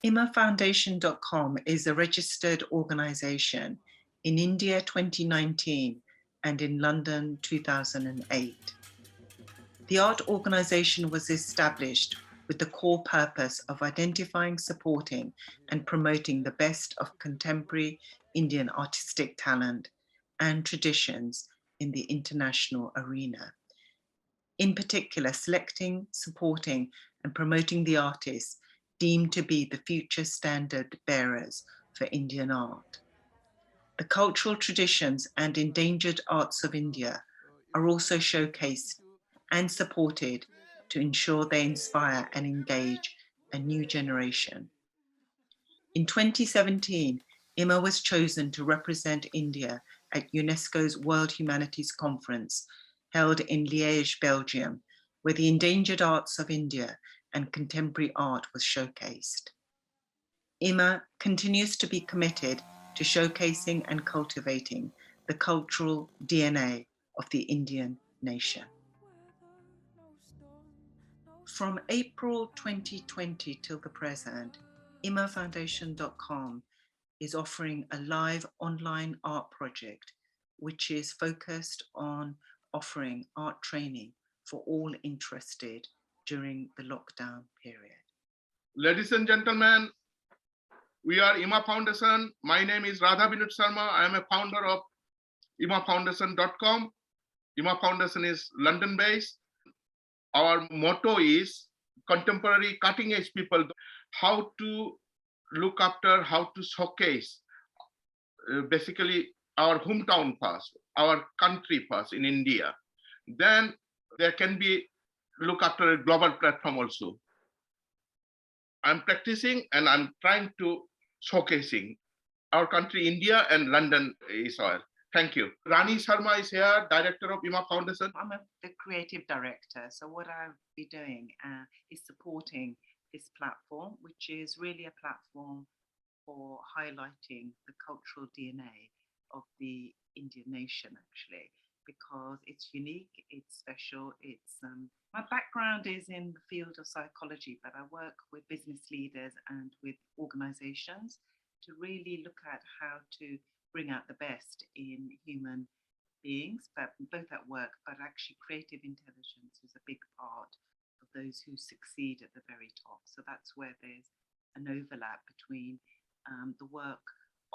imafoundation.com is a registered organisation in India 2019 and in London 2008. The art organisation was established with the core purpose of identifying, supporting and promoting the best of contemporary Indian artistic talent and traditions in the international arena. In particular, selecting, supporting and promoting the artists deemed to be the future standard bearers for Indian art. The cultural traditions and endangered arts of India are also showcased and supported to ensure they inspire and engage a new generation. In 2017, IMA was chosen to represent India at UNESCO's World Humanities Conference held in Liège, Belgium, where the endangered arts of India and contemporary art was showcased. IMA continues to be committed to showcasing and cultivating the cultural DNA of the Indian nation. From April 2020 till the present, imafoundation.com is offering a live online art project which is focused on offering art training for all interested during the lockdown period. Ladies and gentlemen, we are IMA Foundation. My name is Radha Binod Sharma. I am a founder of imafoundation.com. IMA Foundation is London based. Our motto is contemporary cutting edge people, how to look after, how to showcase basically our hometown first, our country first in India. Then there can be look after a global platform also. I'm practicing and I'm trying to showcasing our country, India and London, Israel. Thank you. Rani Sharma is here, director of IMA Foundation. I'm the creative director. So what I'll be doing is supporting this platform, which is really a platform for highlighting the cultural DNA of the Indian nation, actually, because it's unique, it's special. It's my background is in the field of psychology, but I work with business leaders and with organizations to really look at how to bring out the best in human beings, but both at work, but actually creative intelligence is a big part of those who succeed at the very top. So that's where there's an overlap between the work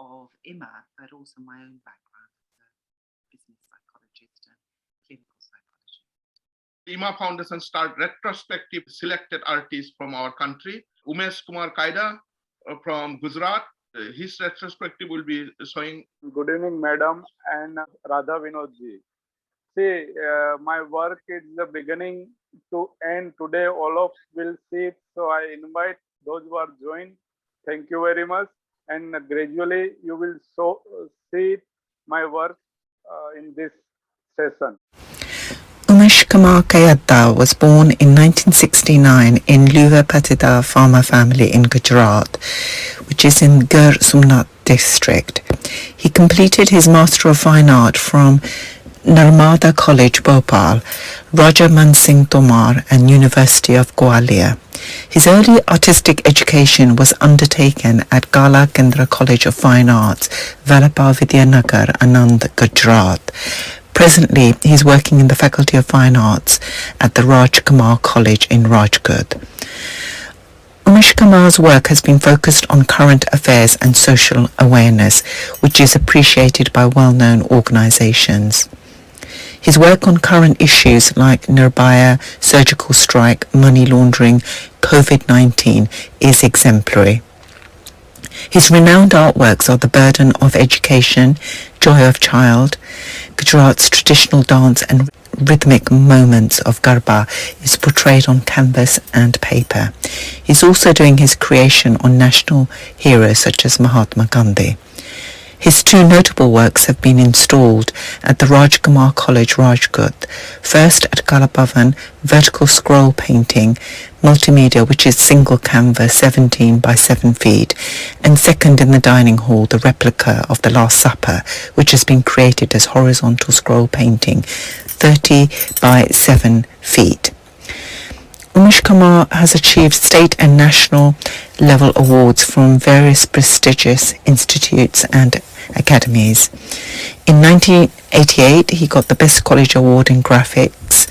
of IMA, but also my own background as a business psychologist and clinical psychologist. IMA Foundation start retrospective selected artists from our country. Umeshkumar Kyada from Gujarat. His retrospective will be showing. Good evening, madam and Radha Vinodji. See, my work is the beginning to end. Today, all of will see it. So I invite those who are joined. Thank you very much. And gradually, you will see my work in this session. Umeshkumar Kyada was born in 1969 in Luva farmer family in Gujarat, which is in Gir Somnath district. He completed his Master of Fine Art from Narmada College, Bhopal, Raja Man Singh Tomar and University of Gwalior. His early artistic education was undertaken at Kala Kendra College of Fine Arts, Vallabha Vidyanagar, Anand, Gujarat. Presently, he is working in the Faculty of Fine Arts at the Rajkumar College in Rajkot. Umeshkumar's work has been focused on current affairs and social awareness, which is appreciated by well-known organisations. His work on current issues like Nirbhaya, surgical strike, money laundering, COVID-19 is exemplary. His renowned artworks are The Burden of Education, Joy of Child, Gujarat's traditional dance and rhythmic moments of Garba is portrayed on canvas and paper. He's also doing his creation on national heroes such as Mahatma Gandhi. His two notable works have been installed at the Rajkumar College, Rajkot. First at Kala Bhavan, vertical scroll painting, multimedia, which is single canvas 17 by 7 feet, and second in the dining hall, the replica of the Last Supper, which has been created as horizontal scroll painting 30 by 7 feet. Umeshkumar has achieved state and national level awards from various prestigious institutes and academies. In 1988, he got the Best College Award in Graphics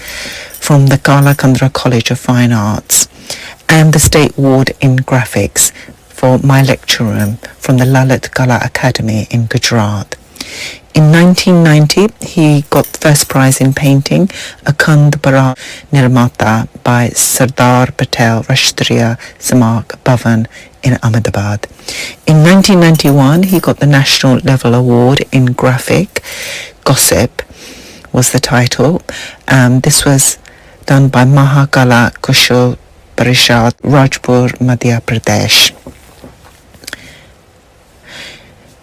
from the Kalakandra College of Fine Arts and the State Award in Graphics for My Lecture Room from the Lalit Kala Academy in Gujarat. In 1990, he got first prize in painting, Akhand Bharat Nirmata by Sardar Patel Rashtriya Samak Bhavan in Ahmedabad. In 1991, he got the National Level Award in Graphic. Gossip was the title. This was done by Mahakala Kushal Parishad, Rajpur, Madhya Pradesh.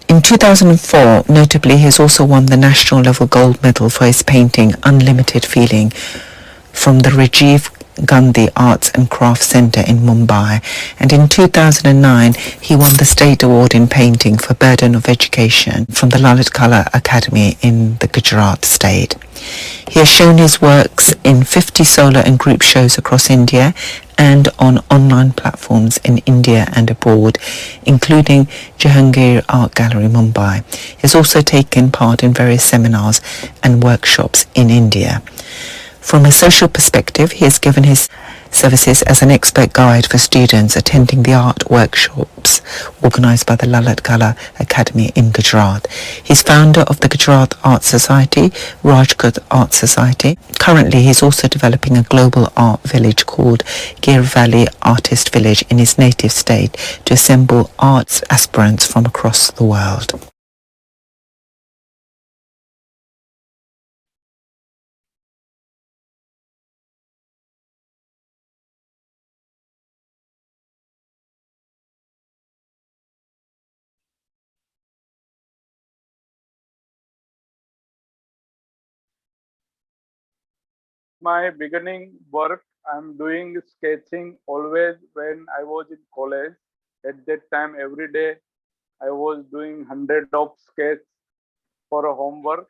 In 2004, notably, he has also won the national level gold medal for his painting Unlimited Feeling from the Rajiv Gandhi Arts and Crafts Centre in Mumbai, and in 2009 he won the State Award in Painting for Burden of Education from the Lalit Kala Academy in the Gujarat state. He has shown his works in 50 solo and group shows across India and on online platforms in India and abroad, including Jahangir Art Gallery, Mumbai. He has also taken part in various seminars and workshops in India. From a social perspective, he has given his services as an expert guide for students attending the art workshops organised by the Lalit Kala Academy in Gujarat. He's founder of the Gujarat Art Society, Rajkot Art Society. Currently, he's also developing a global art village called Gir Valley Artist Village in his native state to assemble arts aspirants from across the world. My beginning work, I'm doing sketching always when I was in college. At that time, every day I was doing hundred of sketches for a homework.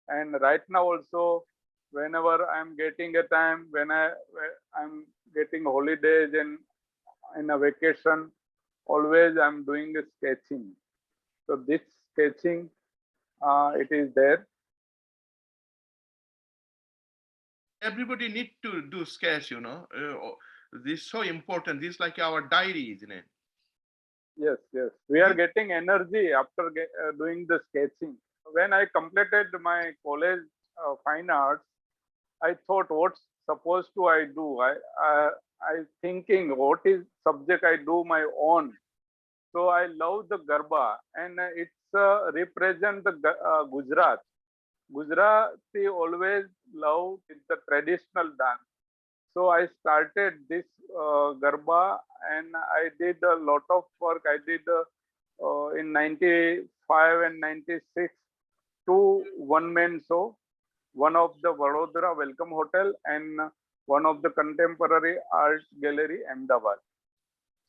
And right now also, whenever I'm getting a time, I'm getting holidays and in a vacation, always I'm doing a sketching. So this sketching, it is there. Everybody need to do sketch, this is so important. This is like our diary, isn't it? Yes, yes. We are getting energy after doing the sketching. When I completed my college fine arts, I thought, what's supposed to I do? I thinking what is subject I do my own. So I love the Garba, and it's represent the Gujarat. Gujarati always love the traditional dance. So I started this Garba, and I did a lot of work. I did in 95 and 96 two one-man show, one of the Vadodara Welcome Hotel and one of the Contemporary Art Gallery, Ahmedabad.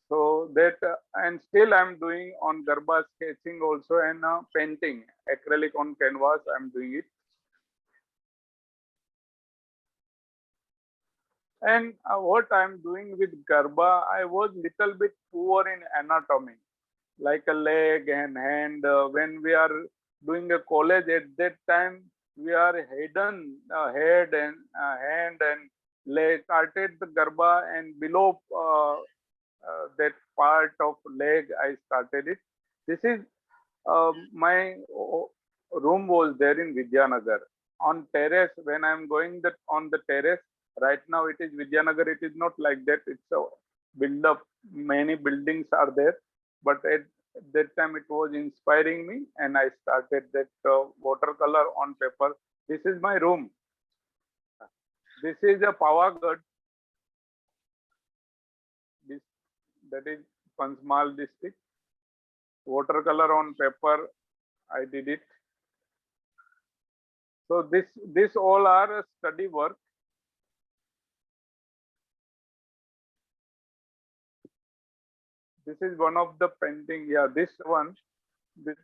So that, and still I'm doing on Garba sketching also and painting, acrylic on canvas, I'm doing it. And what I'm doing with Garba, I was little bit poor in anatomy, like a leg and hand. When we are doing a college at that time, we are hidden head and hand and leg, started the Garba and below that part of leg, I started it. This is my room was there in Vidyanagar. On terrace, when I'm going on the terrace, right now it is Vidyanagar, it is not like that. It's a build up, many buildings are there. But at that time it was inspiring me and I started that watercolor on paper. This is my room. This is a Pavagadh. This, that is Panchmal district. Watercolor on paper, I did it. So this all are a study work. This is one of the painting. Yeah, this one. This,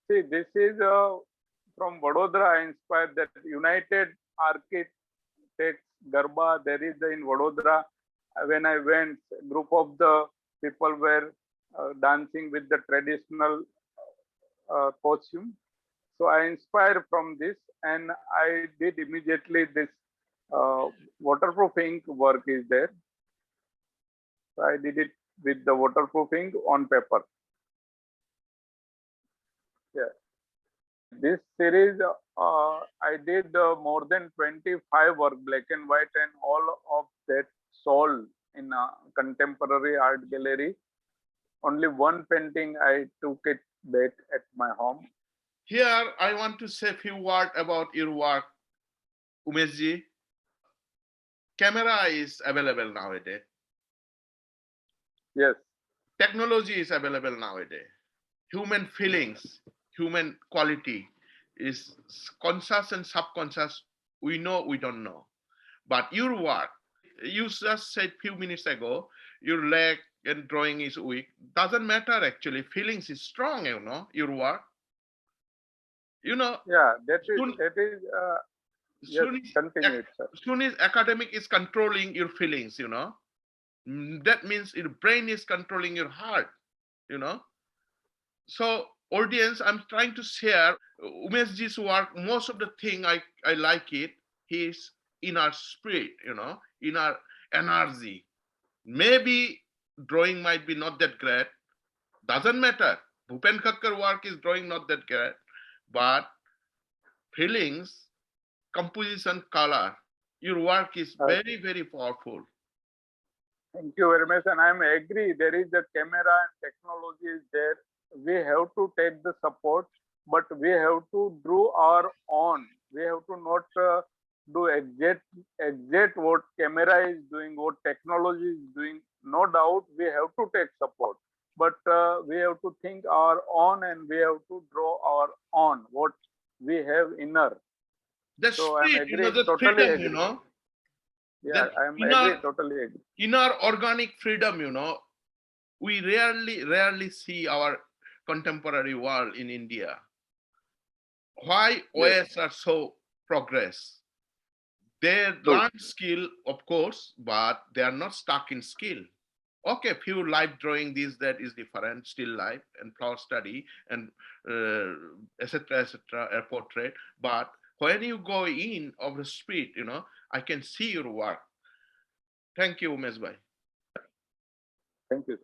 see, this is from Vadodara. I inspired that United Architects Garba. There is in Vadodara. When I went, group of the people were dancing with the traditional costume. So I inspired from this, and I did immediately this uh, waterproof ink work is there. So I did it with the waterproof ink on paper. Yeah. This series, I did more than 25 work, black and white, and all of that sold in a contemporary art gallery. Only one painting I took it back at my home. Here, I want to say a few words about your work, Umeshji. Camera is available nowadays. Yes. Technology is available nowadays. Human feelings, human quality is conscious and subconscious. We know, we don't know. But your work, you just said few minutes ago, your leg and drawing is weak. Doesn't matter actually. Feelings is strong, your work. Yeah, that is Soon, yes, soon, is, continue it, sir. soon is academic is controlling your feelings, That means your brain is controlling your heart, you know. So audience, I'm trying to share Umeshji's work. Most of the thing I like it. His inner spirit, inner energy. Maybe drawing might be not that great. Doesn't matter. Bhupen Khakkar work is drawing not that great, but feelings, composition, color. Your work is very, very powerful. Thank you very much. And I'm agree. There is the camera and technology is there. We have to take the support, but we have to do our own. We have to not do exact what camera is doing, what technology is doing. No doubt, we have to take support, but we have to think our own, and we have to draw our own what we have inner. The So I'm spirit, agree. the Totally freedom, agree. Yeah, that I'm agree. Totally agree. inner organic freedom, we rarely see our contemporary world in India. Why Yes. OS are so progress? They True. learn skill, of course, but they are not stuck in skill. Okay, few life drawing, this, that is different, still life and flower study and etc., a portrait. But when you go in of the spirit, I can see your work. Thank you, Umesh Bhai. Thank you.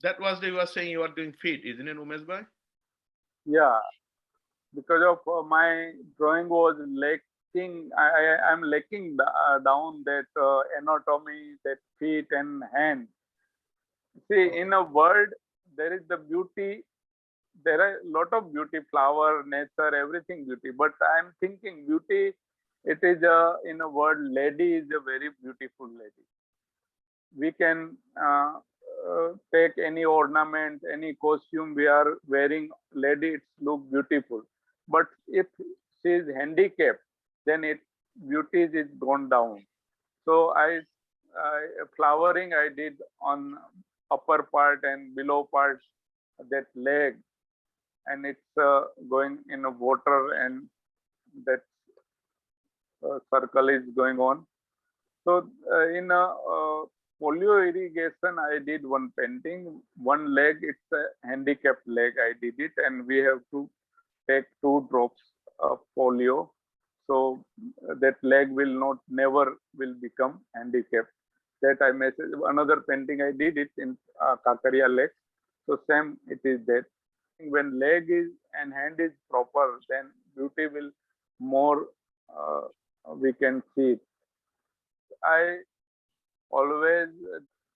That was they were saying you are doing fit, isn't it, Umesh Bhai? Yeah, because of my drawing was lacking. I'm lacking down that anatomy, that feet and hand. See, in a world, there is the beauty. There are a lot of beauty, flower, nature, everything beauty. But I'm thinking beauty. It is in a word, lady is a very beautiful lady. We can take any ornament, any costume we are wearing, lady, it look beautiful. But if she is handicapped, then it beauty is gone down. So flowering I did on upper part and below part, that leg, and it's going in a water, and that circle is going on. So in a polio irrigation, I did one painting. One leg, it's a handicapped leg. I did it, and we have to take 2 drops of polio. So that leg will not never will become handicapped. That I message. Another painting I did it in Kakaria leg. So same it is that. When leg is and hand is proper, then beauty will more. We can see it. I always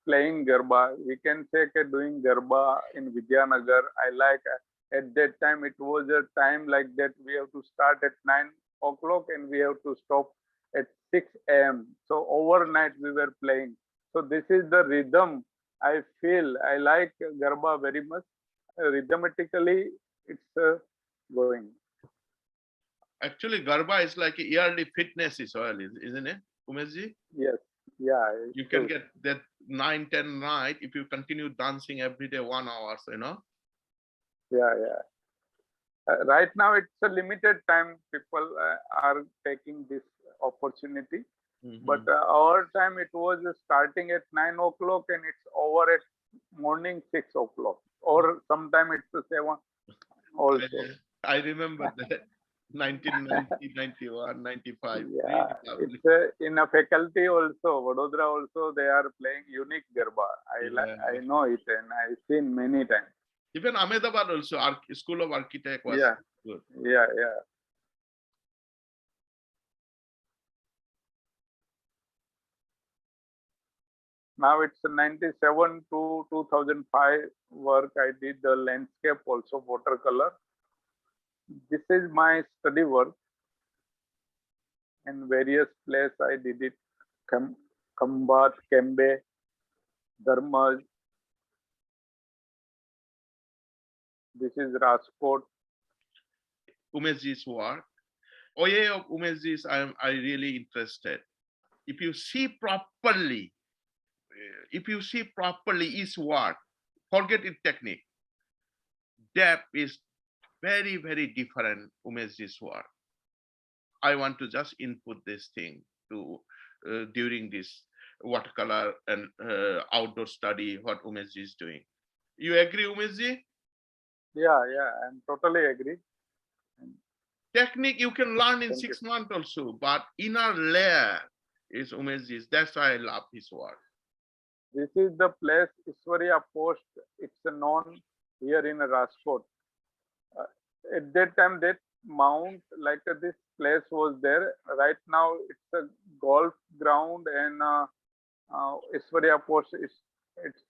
playing Garba. We can say doing Garba in Vidyanagar. I like at that time it was a time like that we have to start at 9 o'clock and we have to stop at 6 a.m. So overnight we were playing. So this is the rhythm I feel. I like Garba very much. Rhythmatically, it's going. Actually, Garba is like a yearly fitness is well, isn't it, Umeshji? Yes. Yeah. You can True. get that 9, 10 night if you continue dancing every day 1 hour, Yeah. Yeah. Right now, it's a limited time people are taking this opportunity. But our time, it was starting at 9 o'clock and it's over at morning 6 o'clock, or sometime it's 7 also. I remember that 1990, 91, 95. Yeah, Really lovely. it's in a faculty also, Vadodara also, they are playing unique Garba. I know it and I've seen many times. Even Ahmedabad also, School of Architect was Yeah, good. yeah. Now it's 97 to 2005 work. I did the landscape also, watercolor. This is my study work. In various places I did it. Kambat, Kembe, Dharmaj. This is Rajkot. Umeshji's work. Way of Umeshji's, I really interested. If you see properly his work, forget its technique. Depth is very, very different Umeshji's work. I want to just input this thing to during this watercolor and outdoor study what Umeshji is doing. You agree, Umeshji? Yeah, I'm totally agree. Technique you can learn in Thank 6 months also, but inner layer is Umeshji's. That's why I love his work. This is the place, Iswariya Post. It's known here in Rajkot. At that time, that mount, like this place was there. Right now, it's a golf ground, and Iswariya Post is it's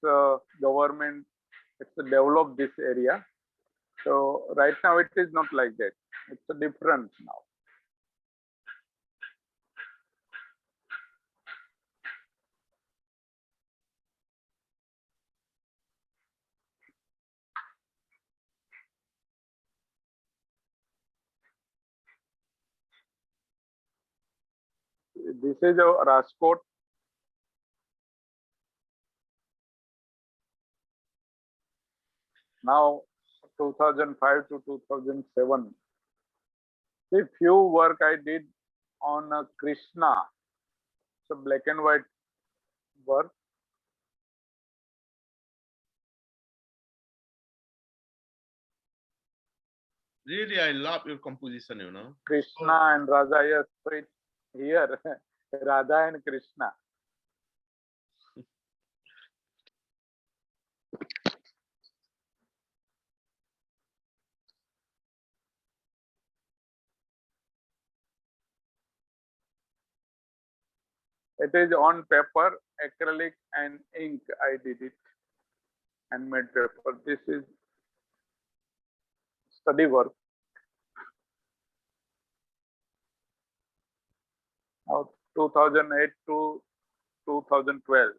government. It's developed this area. So right now, it is not like that. It's a different now. This is a Rajkot. Now, 2005 to 2007. The few work I did on Krishna. So black and white work. Really, I love your composition, you know. Krishna and Radha, yes, so it's here, Radha and Krishna. It is on paper, acrylic and ink. I did it and made paper. This is study work. Now 2008 to 2012.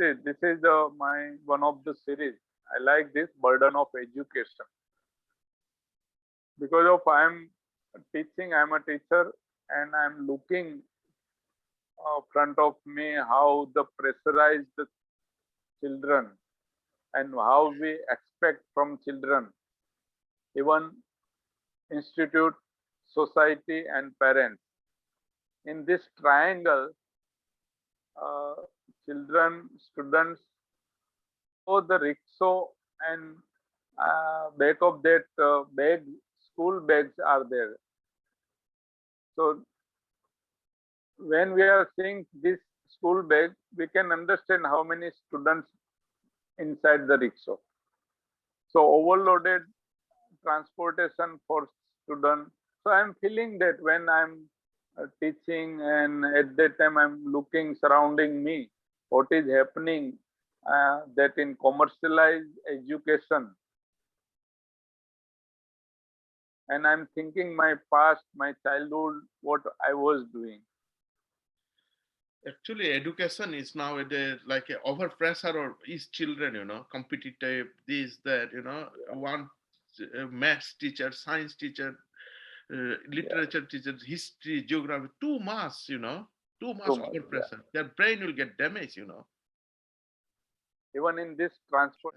See, this is my one of the series. I like this burden of education because of I'm teaching. I'm a teacher and I'm looking front of me how the pressurized children and how we expect from children, even institute, society and parents. In this triangle, children, students, so the rickshaw and back of that bag, school bags are there. So when we are seeing this school bag, we can understand how many students inside the rickshaw. So overloaded transportation for students. So I'm feeling that when I'm teaching, and at that time I'm looking surrounding me, what is happening, that in commercialized education. And I'm thinking my past, my childhood, what I was doing. Actually, education is nowadays like a overpressure or is children, you know, competitive, this, that, you know, one maths teacher, science teacher, literature teacher, history, geography, too much, you know, too much overpressure. Their brain will get damaged, you know. Even in this transport.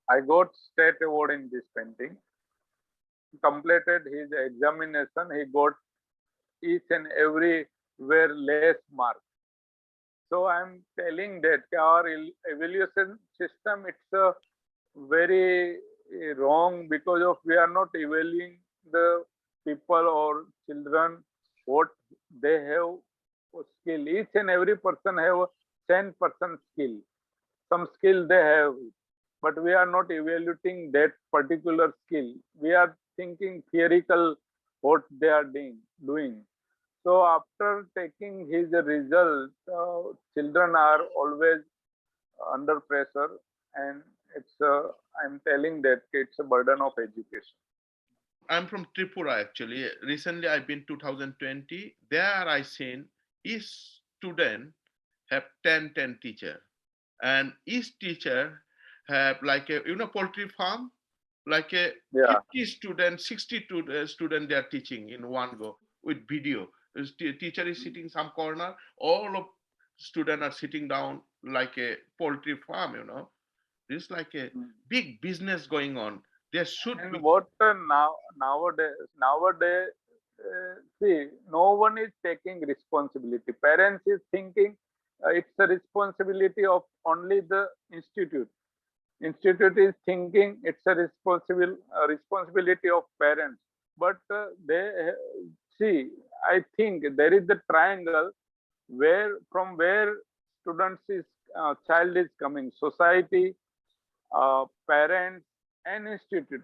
I got state award in this painting. Completed his examination, he got each and every where less mark. So I'm telling that our evaluation system, it's a very wrong, because of we are not evaluating the people or children what they have skill. Each and every person have a 10% skill. Some skill they have, but we are not evaluating that particular skill. We are thinking theoretical what they are doing. So after taking his result, children are always under pressure, and I'm telling that it's a burden of education. I'm from Tripura actually. Recently, I've been 2020. There I seen each student have 10 teacher, and each teacher have like a poultry farm, like a Yeah. 50 student, 60 student they are teaching in one go with video. Teacher is sitting some corner, all of student are sitting down like a poultry farm. There's like a Mm. big business going on. There should And be. what nowadays, see, no one is taking responsibility. Parents is thinking it's the responsibility of only the institute. Institute is thinking it's a responsibility of parents. But they see, I think there is the triangle where from where students is child is coming, society, parents, and institute.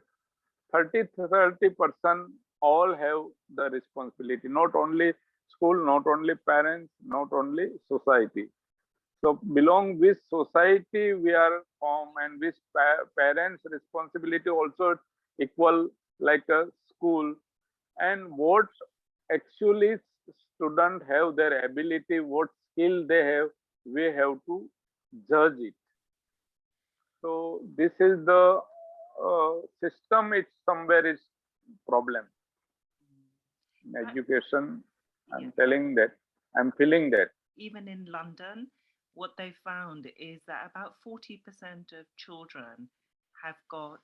30% all have the responsibility, not only school, not only parents, not only society. So belong with society we are from, and with parents responsibility also equal like a school. And what actually student have their ability, what skill they have, we have to judge it. So this is the system. It's somewhere is problem in education. I'm telling that. I'm feeling that. Even in London, what they found is that about 40% of children have got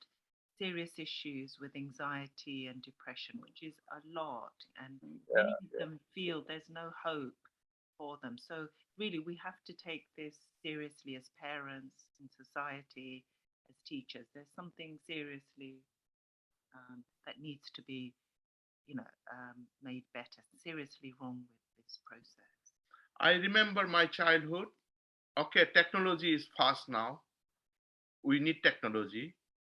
serious issues with anxiety and depression, which is a lot. And many of them feel there's no hope for them. So, really, we have to take this seriously as parents, in society, as teachers. There's something seriously that needs to be, made better, seriously wrong with this process. I remember my childhood. Okay, technology is fast now. We need technology,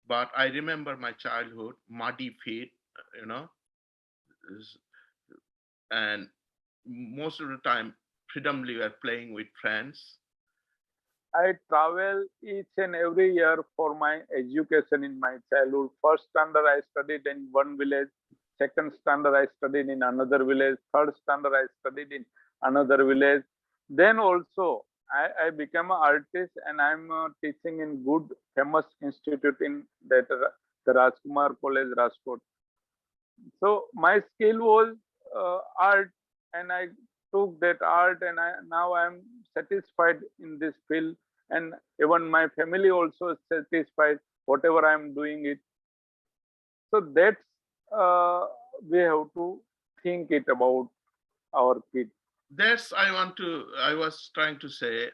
but I remember my childhood, muddy feet, you know, and most of the time, predominantly we are playing with friends. I travel each and every year for my education in my childhood. First standard I studied in one village. Second standard I studied in another village. Third standard I studied in another village. Then also I became an artist, and I'm teaching in good famous institute in that the Rajkumar College, Rajkot. So my skill was art, and I took that art, and now I'm satisfied in this field, and even my family also is satisfied whatever I'm doing it. So that's we have to think it about our kids. That's I was trying to say.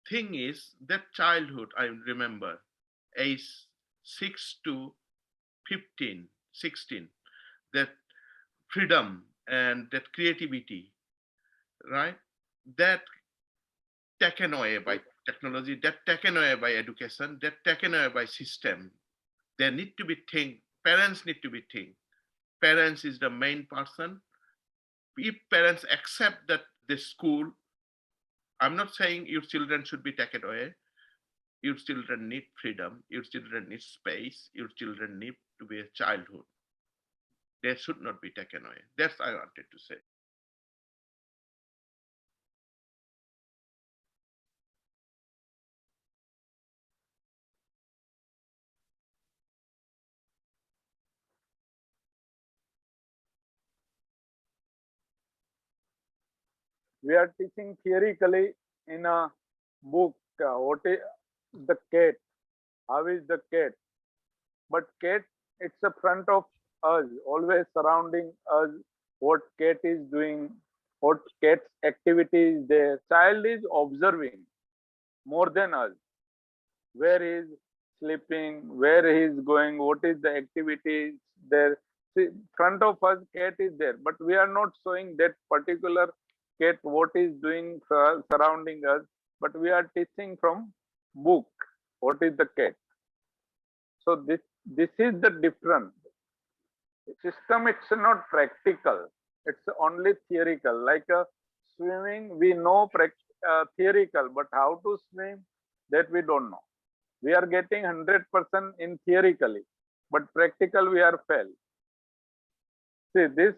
Thing is that childhood I remember, age 6 to 15, 16, that freedom and that creativity, right? That taken away by technology, that taken away by education, that taken away by system. There need to be think. Parents need to be think. Parents is the main person. If parents accept that the school, I'm not saying your children should be taken away. Your children need freedom. Your children need space. Your children need to be a childhood. They should not be taken away. That's what I wanted to say. We are teaching theoretically in a book what is the cat. How is the cat? But cat, it's a front of us, always surrounding us. What cat is doing, what cat's activity is there. Child is observing more than us. Where he is sleeping, where he is going, what is the activity there. See, front of us, cat is there, but we are not showing that particular cat what is doing surrounding us, but we are teaching from book what is the cat. So this is the difference. System, it's not practical, it's only theoretical. Like swimming, we know theoretical, but how to swim, that we don't know. We are getting 100% in theoretically, but practical we are fail. See this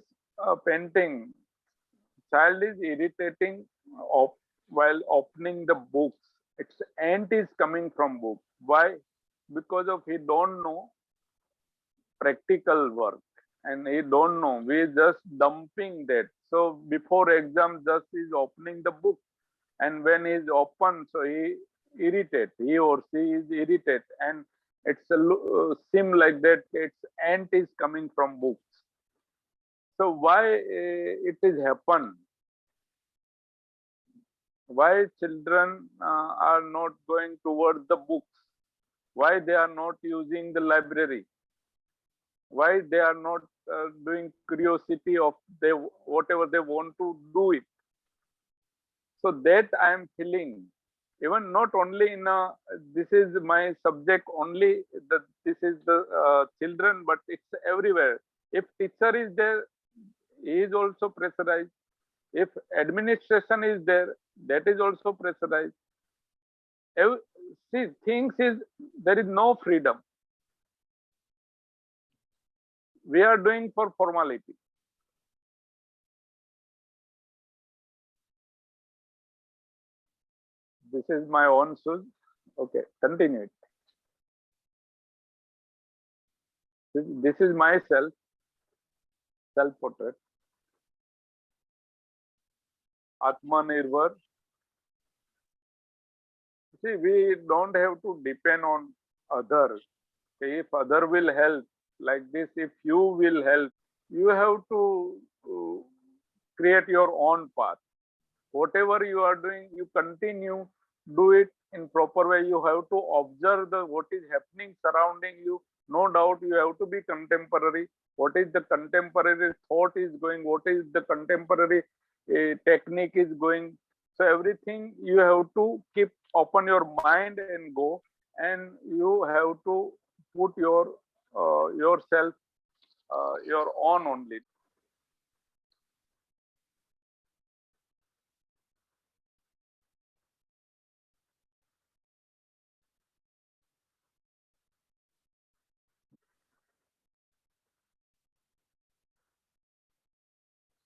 painting, child is irritating while opening the books. Its ant is coming from book. Why? Because of he don't know practical work, and he don't know. We just dumping that. So before exam, just is opening the book, and when he is open, so he irritate. He or she is irritate, and it's seem like that its ant is coming from books. So why it is happen? Why children are not going towards the books? Why they are not using the library? Why they are not doing curiosity of they whatever they want to do it? So that I am feeling, even not only in this is my subject only, this is the children, but it's everywhere. If teacher is there, he is also pressurized. If administration is there, that is also pressurized. See, things is there is no freedom. We are doing for formality. This is my own shoes. Okay, continue it. This is myself, self-portrait. Atmanirbhar. See, we don't have to depend on others. If other will help, like this, if you will help, you have to create your own path. Whatever you are doing, you continue, do it in proper way. You have to observe what is happening surrounding you. No doubt you have to be contemporary. What is the contemporary thought is going, what is the contemporary technique is going. So everything you have to keep open your mind and go, and you have to put your yourself your own only.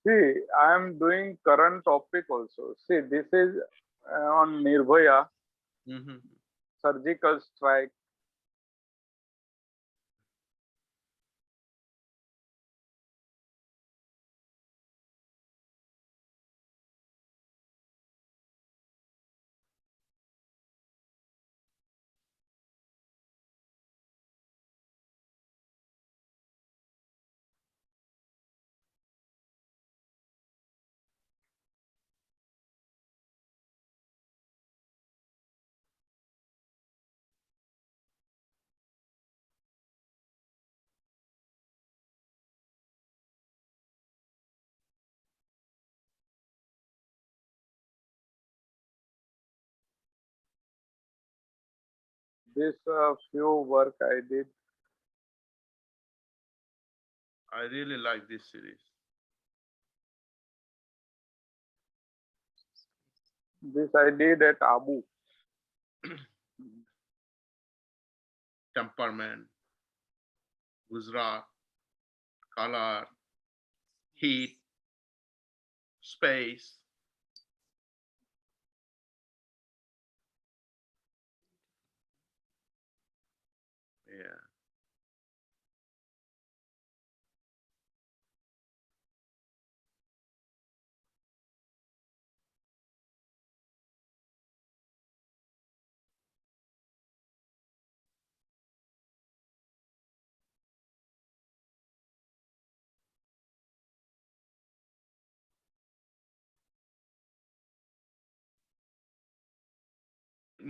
See, I am doing current topic also. See, this is on Nirbhaya, surgical strike. This few work I did. I really like this series. This I did at Abu. Temperament, Gujarat, color, heat, space. Yeah.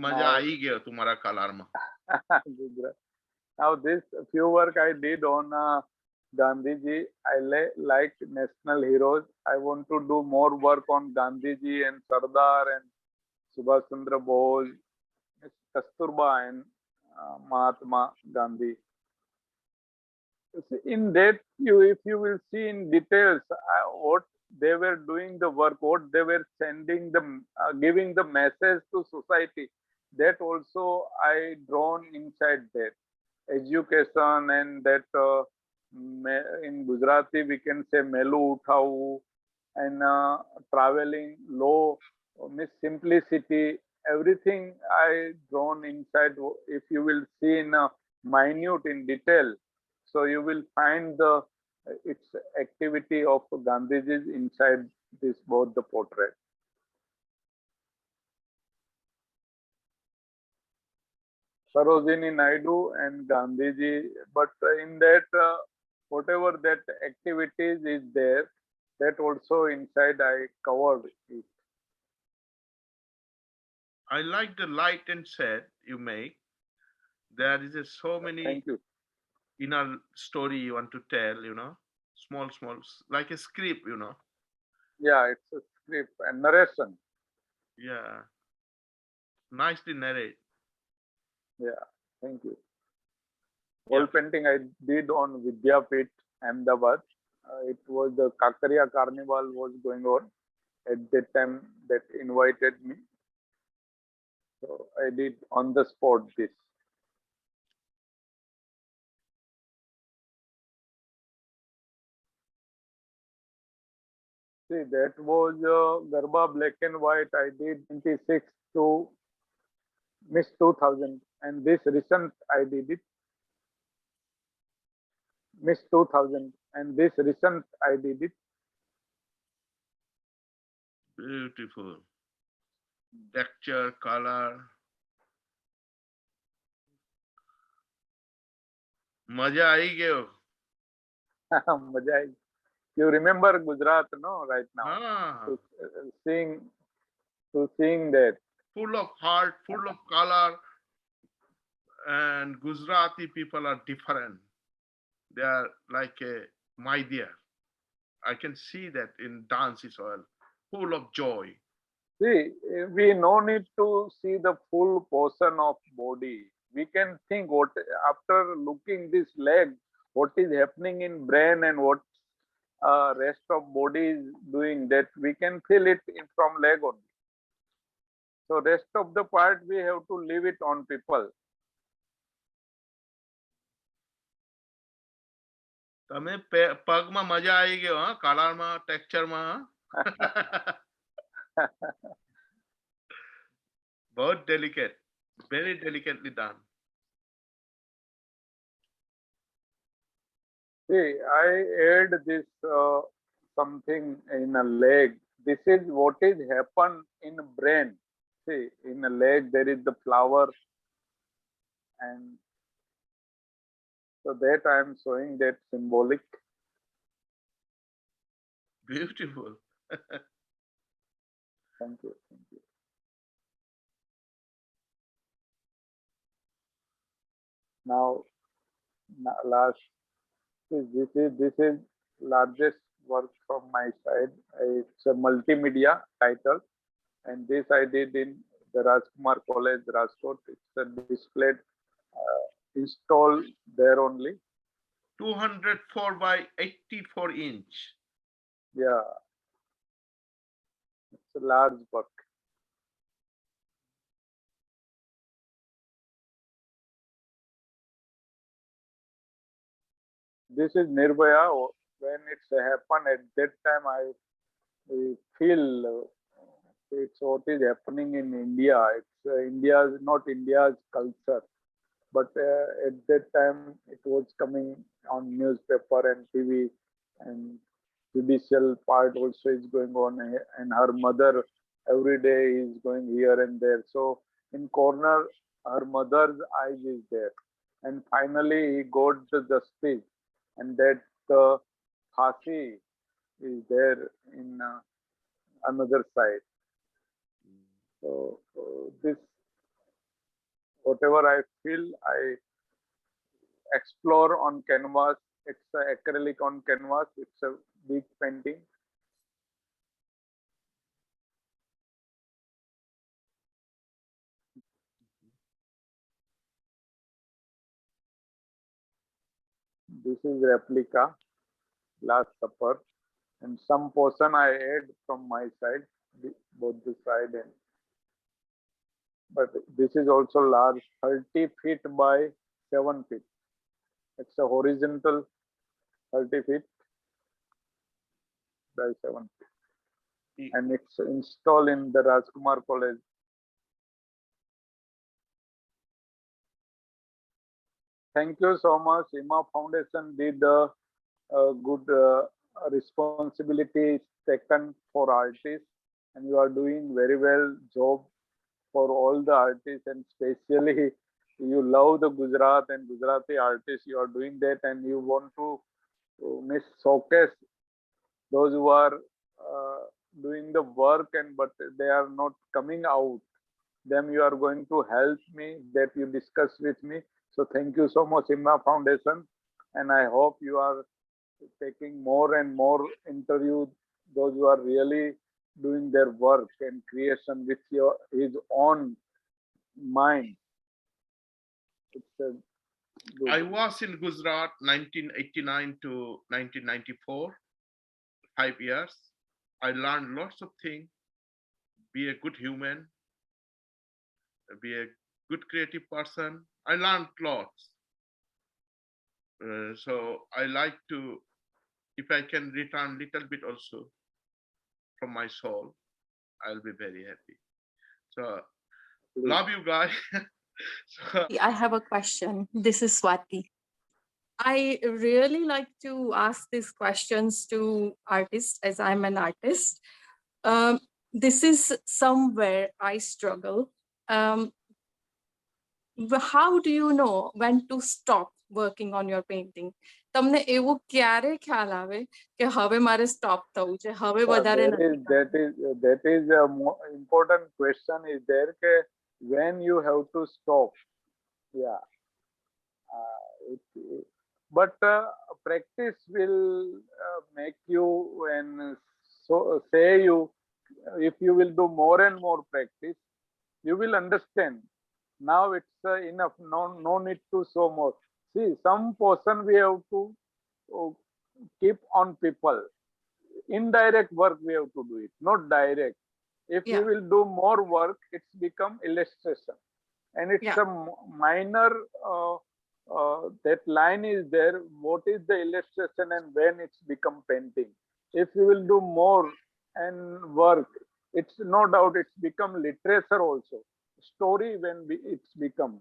मजा आ ही गया तुम्हारा colour में. Gujarat. Now this few work I did on Gandhiji. I like national heroes. I want to do more work on Gandhiji and Sardar and Subhash Chandra Bose, Kasturba and Mahatma Gandhi. In that, if you will see in details what they were doing the work, what they were sending the, giving the message to society, that also I drawn inside that. Education and that in Gujarati we can say melu uthau, and traveling low, means simplicity, everything I drawn inside. If you will see in minute in detail, so you will find the its activity of Gandhiji's inside this both the portrait. Sarojini Naidu and Gandhiji, but in that whatever that activities is there, that also inside I covered it. I like the light and shade you make. There is so many Thank you. inner story you want to tell, small, like a script, Yeah, it's a script and narration. Yeah. Nicely narrate. Yeah, thank you. Yeah. Wall painting I did on Vidyapit, Ahmedabad. It was the Kakaria Carnival was going on at that time that invited me. So I did on the spot this. See, that was Garba black and white. I did 96 to Miss 2000, and this recent I did it Miss 2000, and this recent I did it. Beautiful. Texture, color. मजा आई गयो. मजा आई. You remember Gujarat, no? Right now, Ah. to seeing that. Full of heart, full of color, and Gujarati people are different. They are like my dear. I can see that in dance as well, full of joy. See, we no need to see the full portion of body. We can think what after looking this leg, what is happening in brain and what rest of body is doing. That we can feel it from leg only. So rest of the part we have to leave it on people. તમે પગમાં મજા આવી ગયો હા કલરમાં ટેક્સચરમાં बहुत delicate, very delicately done. See, I add this something in a leg. This is what is happen in brain. See, in a leg there is the flower, and so that I am showing that symbolic. Beautiful. Thank you. Thank you. Now, last this is largest work from my side. It's a multimedia title, and this I did in the Rajkumar College, Rajkot. It's a displayed installed there only. 204 by 84 inch. Yeah, it's a large work. This is Nirbhaya. When it's happened at that time, I feel it's what is happening in India. It's India's, not India's culture, but at that time it was coming on newspaper and TV, and judicial part also is going on, and her mother every day is going here and there. So in corner, her mother's eyes is there, and finally he got the justice, and that Phasi is there in another side. So this whatever I feel, I explore on canvas. It's a acrylic on canvas. It's a big painting. This is replica, Last Supper, and some portion I add from my side, both the side and. But this is also large, 30 feet by 7 feet. It's a horizontal 30 feet by 7 feet. And it's installed in the Rajkumar College. Thank you so much. Imafoundation did a good responsibility taken for artists, and you are doing very well job for all the artists, and especially you love the Gujarat and Gujarati artists. You are doing that, and you want to showcase those who are doing the work, and but they are not coming out. Them you are going to help me, that you discuss with me. So thank you so much, Imafoundation, and I hope you are taking more and more interview those who are really doing their work and creation with his own mind. It's a good. I was in Gujarat 1989 to 1994, 5 years. I learned lots of things. Be a good human, be a good creative person. I learned lots. So I like to, if I can return little bit also from my soul, I'll be very happy. So love you guys. So, I have a question. This is Swati. I really like to ask these questions to artists, as I'm an artist. This is somewhere I struggle. How do you know when to stop working on your painting? તમને એવું ક્યારે ખ્યાલ આવે કે હવે મારે stop થવું છે, હવે વધારે નથી. That is a important question is there ke when you have to stop. Yeah. But practice will make you, and so say you, if you will do more and more practice, you will understand. Now it's enough. No need to show more. See, some portion we have to keep on people. Indirect work we have to do it, not direct. If you will do more work, it's become illustration, and it's a minor. That line is there. What is the illustration and when it's become painting? If you will do more and work, it's no doubt it's become literature also. Story when it's become.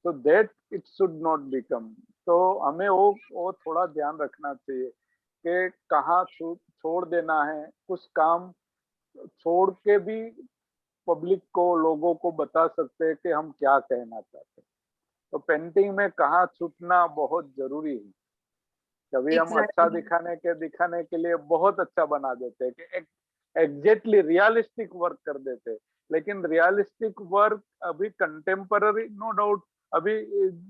So that it should not become. तो हमें वो थोड़ा ध्यान रखना चाहिए कि कहाँ छोड़ देना है, कुछ काम छोड़ के भी पब्लिक को, लोगों को बता सकते हैं कि हम क्या कहना चाहते हैं. तो पेंटिंग में कहाँ छूटना बहुत जरूरी है. कभी हम अच्छा दिखाने के लिए बहुत अच्छा बना देते हैं कि एग्जैक्टली रियलिस्टिक वर्क कर देते हैं, लेकिन रियलिस्टिक वर्क अभी कंटेम्पररी, नो डाउट. अभी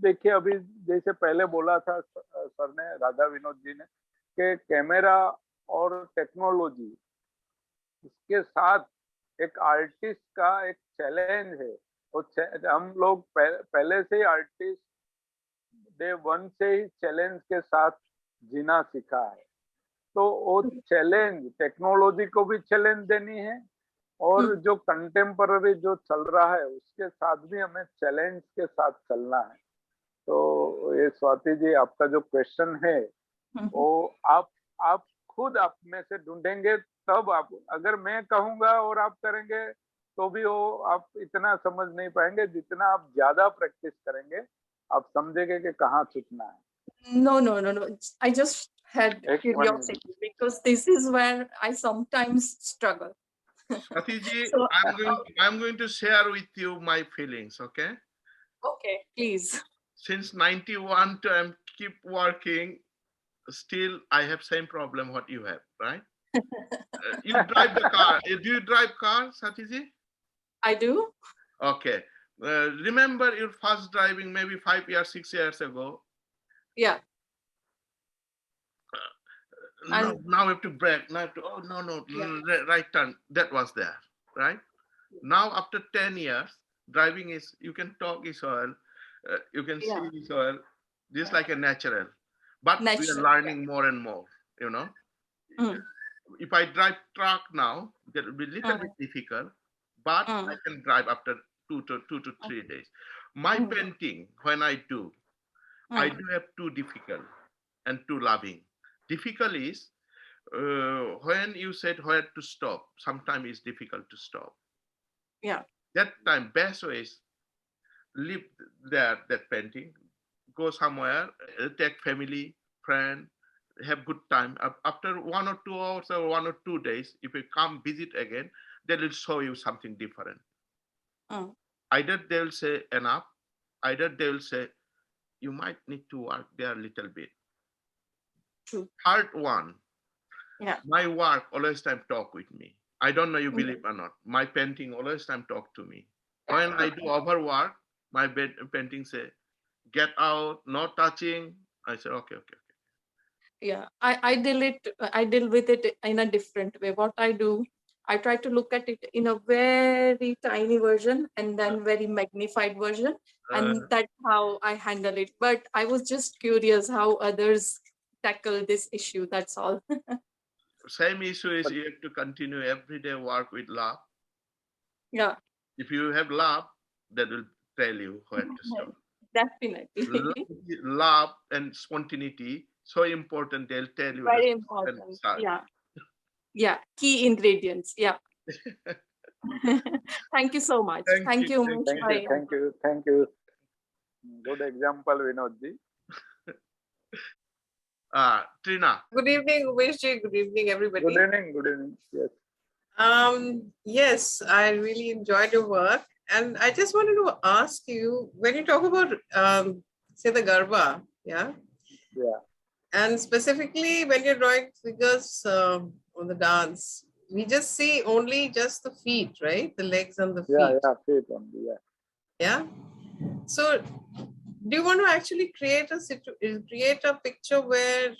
देखिए, अभी जैसे पहले बोला था सर ने, राधा विनोद जी ने, कि कैमरा और टेक्नोलॉजी, इसके साथ एक आर्टिस्ट का एक चैलेंज है. हम लोग पहले से ही आर्टिस्ट डे वन से ही चैलेंज के साथ जीना सीखा है. तो वो चैलेंज, टेक्नोलॉजी को भी चैलेंज देनी है, और जो कंटेम्पररी जो चल रहा है उसके साथ भी हमें चैलेंज के साथ चलना है. तो ये स्वाति जी, आपका जो क्वेश्चन है वो आप खुद आप में से ढूंढेंगे, तब आप, अगर मैं कहूंगा और आप करेंगे तो भी वो आप इतना समझ नहीं पाएंगे. जितना आप ज्यादा प्रैक्टिस करेंगे आप समझेंगे कि कहाँ छूटना है. No. I just had curiosity because this is where I sometimes struggle. Satiji, So, I'm going to share with you my feelings, okay? Okay, please. Since 91 to I keep working, still I have same problem what you have, right? You drive the car. Do you drive car, Satiji? I do. Okay. Remember your first driving maybe 5 years, 6 years ago. Yeah. And Now we have to brake. Now have to, oh no, yeah. right turn. That was there, right? Now after 10 years, driving is, you can talk is oil, you can see Yeah. is oil, just Yeah. like a natural. But we are Natural. learning more and more, you know. Mm. If I drive truck now, that will be a little bit difficult, but I can drive after 2 to 3 days. My Mm. painting, when I do Mm. have two difficult and two loving. Difficult is when you said where to stop, sometimes it's difficult to stop. Yeah. That time, best way is leave there, that painting, go somewhere, take family, friend, have good time. After 1 or 2 hours or 1 or 2 days, if you come visit again, they will show you something different. Mm. Either they will say enough, either they will say you might need to work there a little bit. True. Third one, Yeah. my work always time talk with me. I don't know you Mm. believe or not. My painting always time talk to me. When I do overwork, my painting say, get out, no touching. I say, okay. Yeah. I deal with it in a different way. What I do, I try to look at it in a very tiny version and then very magnified version. And that's how I handle it. But I was just curious how others tackle this issue. That's all. Same issue is you have to continue everyday work with love. Yeah. If you have love, that will tell you where to stop. Definitely. Love and spontaneity, so important, they'll tell you Very the stop and important. start. Yeah. Yeah. Key ingredients. Yeah. Thank you so much. Thank you, Umesh, Thank you, thank you, thank you. Good example, Vinodji. Trina. Good evening, Umeshji. Good evening, everybody. Good evening, good evening. Yes. Yes, I really enjoyed your work. And I just wanted to ask you, when you talk about, say, the Garba, yeah? Yeah. And specifically when you're drawing figures on the dance, we just see only just the feet, right? The legs and the feet. Yeah, feet only, yeah. Yeah. So do you want to actually create a picture where,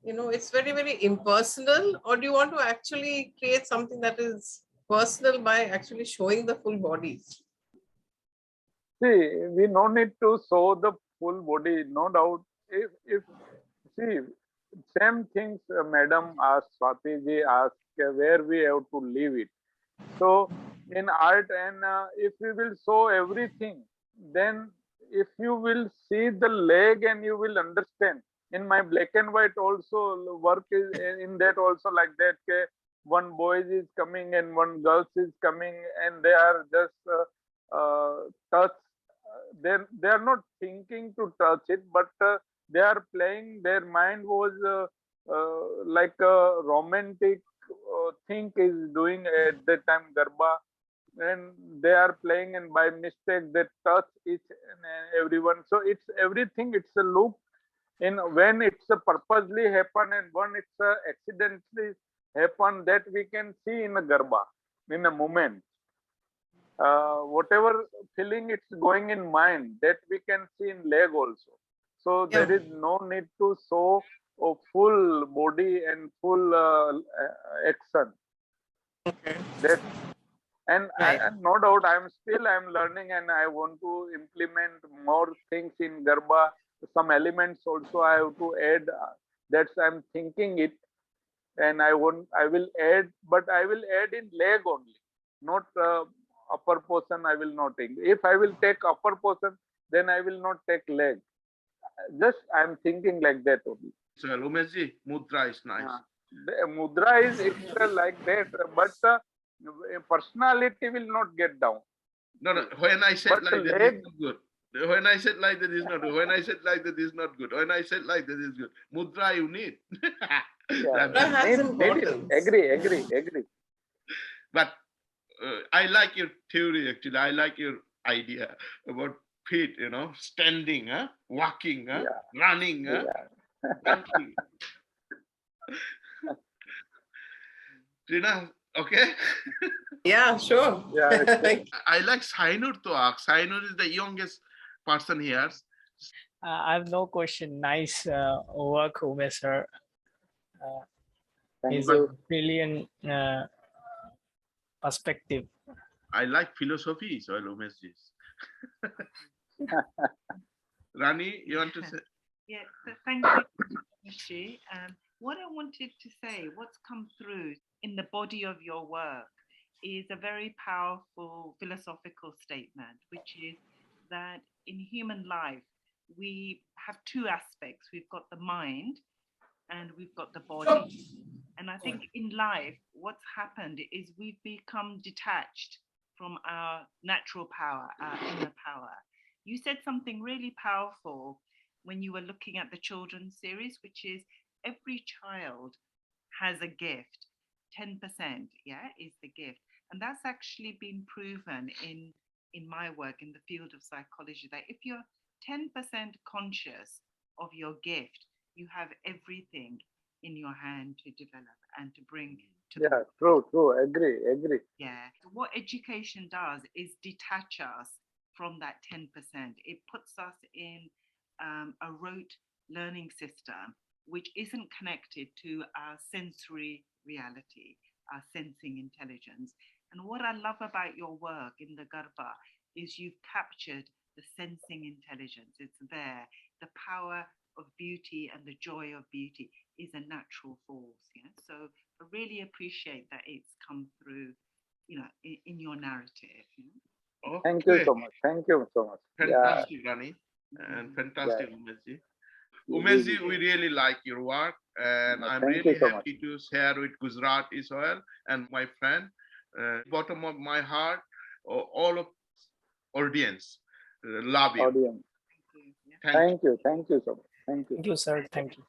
you know, it's very, very impersonal, or do you want to actually create something that is personal by actually showing the full body? See, we no need to show the full body, no doubt. If see, same things Madam asked, Swati ji asked, where we have to leave it. So in art, and if we will show everything, then if you will see the leg and you will understand. In my black and white also work is in that also like that. One boy is coming and one girl is coming and they are just touch. They are not thinking to touch it, but they are playing. Their mind was like a romantic thing is doing at that time Garba, and they are playing and by mistake they touch each and everyone. So it's everything. It's a loop in when it's a purposely happen and when it's a accidentally happen, that we can see in a Garba in a moment. Whatever feeling it's going in mind, that we can see in leg also. So there is no need to show a full body and full action. Okay. That and, Right. and no doubt I'm learning and I want to implement more things in Garba. Some elements also I have to add. That's I'm thinking it, and I will add, but I will add in leg only, not upper portion. I will not take. If I will take upper portion, then I will not take leg. Just I'm thinking like that only. So Umeshji, mudra is nice. The mudra is it's like that, but personality will not get down. No. When I said But like that, leg- it's not good. When I said like that, is not good. When I said like that, is not good. When I said like that, is good. Mudra you need. Yeah, Mudra has need it. importance. Agree. But I like your theory actually. I like your idea about feet, you know, standing, walking, running, dancing. Trina, Okay. Yeah, sure. Yeah, it's- I like Sainur to ask. Sainur is the youngest person here. I have no question. Nice work, Umesh sir. thank It's you. a brilliant perspective. I like philosophy, so Umeshji's. Rani, you want to say? Yeah, thank you, Shri. What I wanted to say, what's come through in the body of your work is a very powerful philosophical statement, which is that in human life, we have two aspects. We've got the mind and we've got the body. And I think in life, what's happened is we've become detached from our natural power, our inner power. You said something really powerful when you were looking at the children's series, which is every child has a gift. 10%, yeah, is the gift. And that's actually been proven in my work in the field of psychology, that if you're 10% conscious of your gift, you have everything in your hand to develop and to bring to the Yeah, world. true. Agree. Yeah. What education does is detach us from that 10%. It puts us in a rote learning system which isn't connected to our sensory reality, our sensing intelligence. And what I love about your work in the Garba is you've captured the sensing intelligence. It's there. The power of beauty and the joy of beauty is a natural force. Yeah. So I really appreciate that it's come through, in your narrative. Thank you Okay. so much. Thank you so much. Fantastic, Rani. And fantastic, Yeah. Umeshji. Umeshji, we really like your work. And I'm Thank you really so much. happy to share with Gujarat Israel and my friend, bottom of my heart, all of audience. Love you. Audience. Thank you. Thank you so much. Thank you. Thank you, sir. Thank you.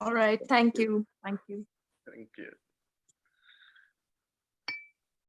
All right. Thank you. Thank you. Thank you.